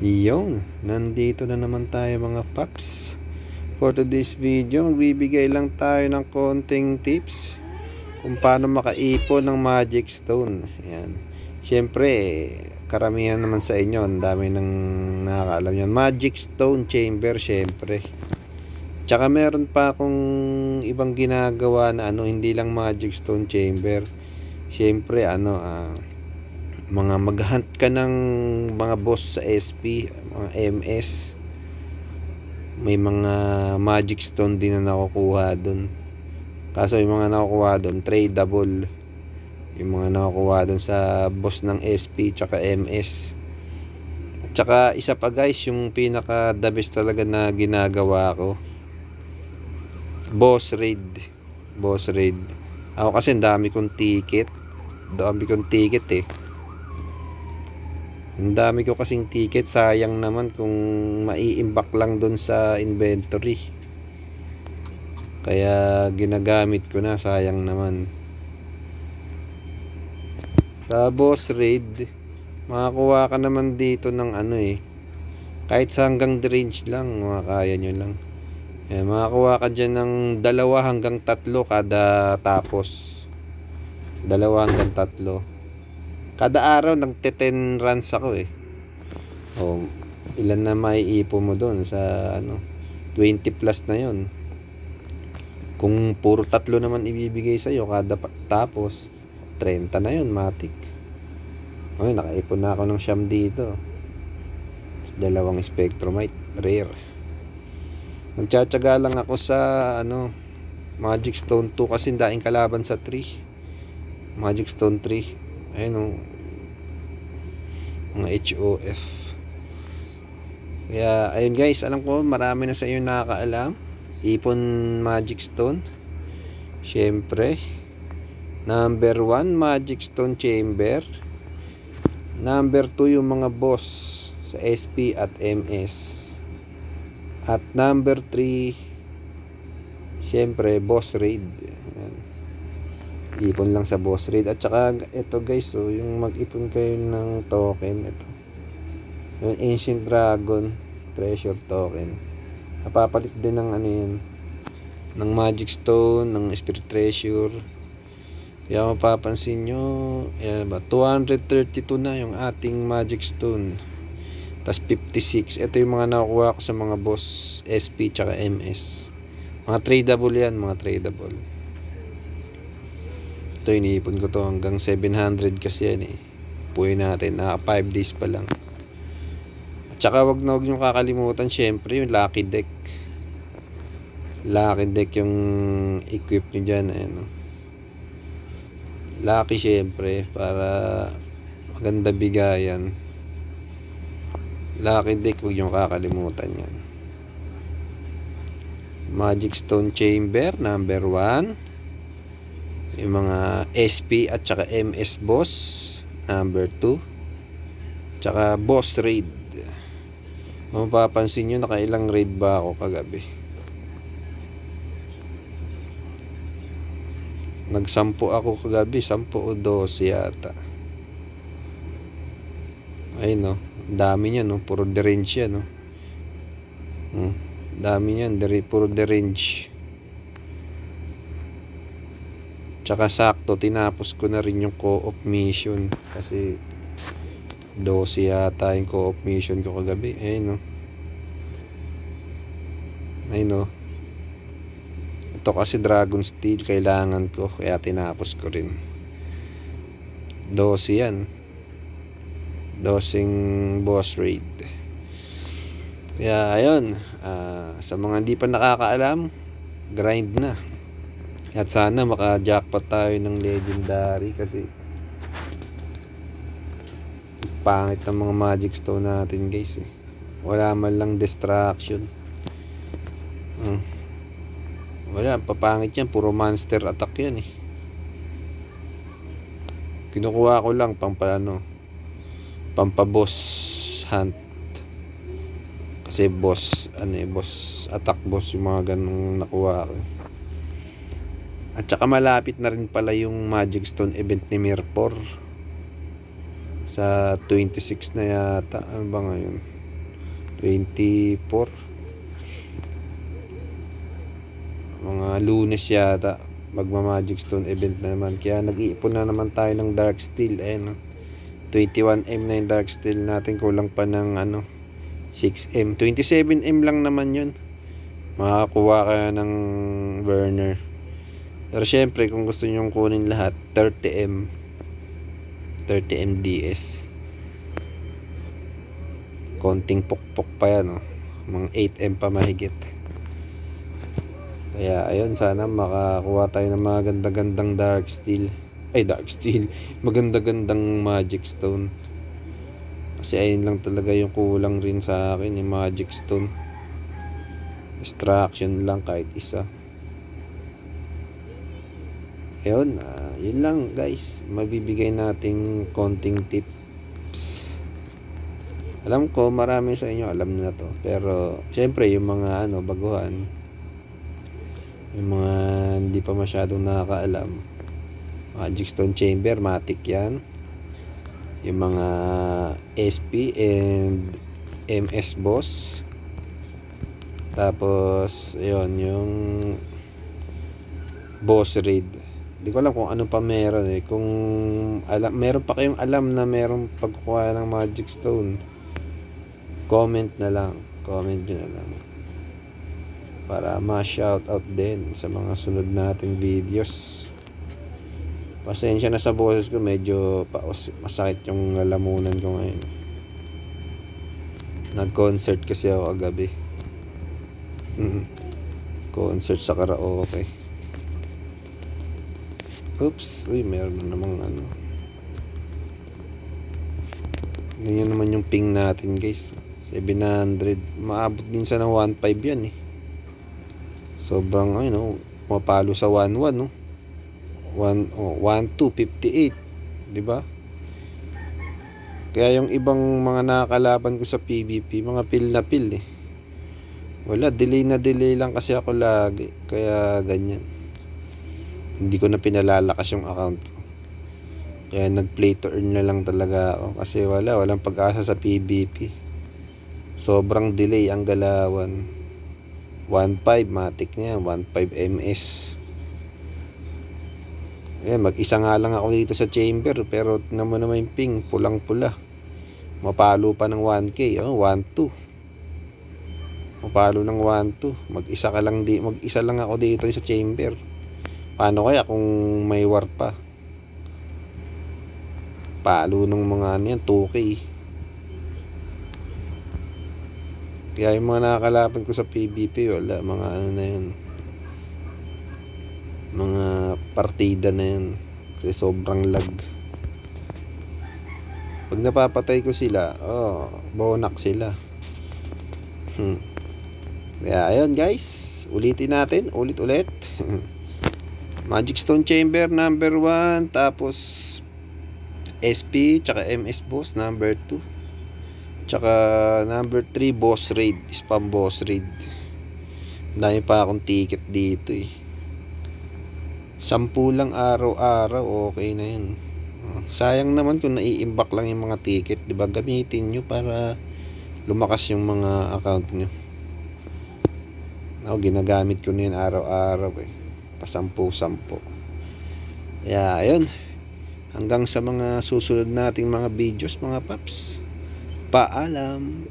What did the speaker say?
Yun, nandito na naman tayo mga paps. For today's video, magbibigay lang tayo ng konting tips kung paano makaipon ng magic stone. Ayan. Siyempre, karamihan naman sa inyo, ang dami nang nakakaalam yan. Magic stone chamber, siyempre. Tsaka meron pa akong ibang ginagawa na hindi lang magic stone chamber. Siyempre, mga maghunt ka ng mga boss sa SP, mga MS, may mga magic stone din na nakukuha dun. Kaso yung mga nakukuha dun tradable, yung mga nakukuha dun sa boss ng SP tsaka MS. At tsaka isa pa guys, yung pinaka the best talaga na ginagawa ko, boss raid. Ako kasi dami kong ticket Ang dami ko kasing ticket, sayang naman kung maiimbak lang dun sa inventory. Kaya ginagamit ko na, sayang naman. Sa boss raid, makakuha ka naman dito ng kahit sa hanggang range lang, makakaya nyo lang. Makakuha ka dyan ng 2 hanggang 3 kada tapos. 2 hanggang 3. Kada araw nagte-10 runs ako ilan na maiipon mo doon sa 20 plus na yon. Kung puro 3 naman ibibigay sa'yo kada tapos, 30 na yon, matik. Nakaipon na ako ng siyam dito. 2 spectromite rare. Nagtsatsaga lang ako sa magic stone 2 kasi daing kalaban sa 3 magic stone 3. Mga HOF. Kaya ayun guys, alam ko marami na sa inyo nakakaalam. Ipon magic stone, syempre number 1 magic stone chamber, number 2 yung mga boss sa SP at MS, at number 3 syempre boss raid. Ipon lang sa boss raid. At saka ito guys, yung mag-ipon kayo ng token, ito yung ancient dragon treasure token, napapalit din ng ng magic stone, ng spirit treasure. Kaya mapapansin nyo, 232 na yung ating magic stone, tas 56. Ito yung mga nakukuha ko sa mga boss SP tsaka MS. Mga tradable yan, mga tradable. Ito, iniipon ko to hanggang 700 kasi yan Puwi natin, 5 days pa lang. At saka wag nyo kakalimutan syempre yung lucky deck. Lucky deck yung equip nyo dyan. Lucky syempre, para maganda bigayan. Lucky deck, wag nyo kakalimutan yan. Magic stone chamber number 1, yung mga SP at saka MS boss number 2, tsaka boss raid. Mapapansin nyo, nakailang raid ba ako kagabi? Nagsampu ako kagabi, 10 o 12 yata. Dami niya puro derange yan dami niyan, puro derange. Tsaka sakto tinapos ko na rin yung co-op mission kasi 12 yata yung co-op mission ko kagabi. Ito kasi Dragon Steel kailangan ko, kaya tinapos ko rin. 12 yan, 12 boss raid. Kaya ayun, sa mga hindi pa nakakaalam, grind na. At sana maka-jackpot tayo ng legendary kasi pangit ng mga magic stone natin guys Wala man lang distraction. Wala, papangit yan, puro monster attack yan Kinukuha ko lang pampaboss hunt. Kasi boss attack boss yung mga ganong nakuha ko. At saka malapit na rin pala yung magic stone event ni Mirpor sa 26 na yata. Ano ba ngayon? 24. Mga Lunes yata magma-Magic Stone event na naman, kaya nag-iipon na naman tayo ng Dark Steel. Ayan, 21M na yung Dark Steel natin, kulang pa ng 6M. 27M lang naman yun, makakuha ka ng burner. Pero syempre kung gusto nyo kunin lahat, 30M DS, konting pukpok pa yan, mga 8M pa mahigit. Kaya ayun, sana makakuha tayo ng mga ganda-gandang Dark Steel, maganda-gandang Magic Stone. Kasi ayun lang talaga yung kulang rin sa akin, yung Magic Stone. Extraction lang kahit isa. Ayun, yun lang guys, mabibigay nating konting tips. Alam ko marami sa inyo alam na to, pero syempre yung mga baguhan, yung mga hindi pa masyadong nakakaalam, Magic Stone Chamber, matik yan. Yung mga SP and MS boss. Tapos yun, yung boss raid. Hindi ko alam kung ano pa meron kung meron pa kayong alam na meron pagkukuha ng Magic Stone, comment nyo na lang para ma-shoutout din sa mga sunod nating videos. Pasensya na sa boses ko, medyo masakit yung lalamunan ko ngayon. Nag-concert kasi ako kagabi. Concert sa karaoke. Oops, meron na namang ganyan naman yung ping natin guys, 700. Maabot minsan ng 1.5 yan sobrang mapalo sa 1.1 1.258, di ba? Kaya yung ibang mga nakakalaban ko sa PVP, mga pil na pil wala, delay na delay lang kasi ako lagi, kaya ganyan. Hindi ko na pinalalakas yung account ko, kaya nag play to earn na lang talaga ako, kasi walang pag-asa sa PVP. Sobrang delay ang galawan. 1.5 matik na yan, 1.5 MS. Mag-isa nga lang ako dito sa chamber, pero naman yung ping, pulang pula. Mapalo pa ng 1K, 1.2. Mapalo ng 1.2. Mag-isa lang ako dito sa chamber. Paano kaya kung may war pa? Palo ng mga 2K. Kaya yung mga nakakalaban ko sa PVP, wala, mga na yun, mga partida na yun, kasi sobrang lag. Pag napapatay ko sila, bonak sila. Kaya ayun guys, ulitin natin, ulit Magic Stone Chamber number 1, tapos SP tsaka MS boss number 2, tsaka number 3 boss raid, spam boss raid. Dahil pa akong ticket dito 10 lang araw-araw, okay na yun. Sayang naman kung nai-imbak lang yung mga ticket, diba? Gamitin nyo para lumakas yung mga account nyo. Ginagamit ko na yun araw-araw pa 10. Kaya ayun, hanggang sa mga susunod nating mga videos mga paps, paalam.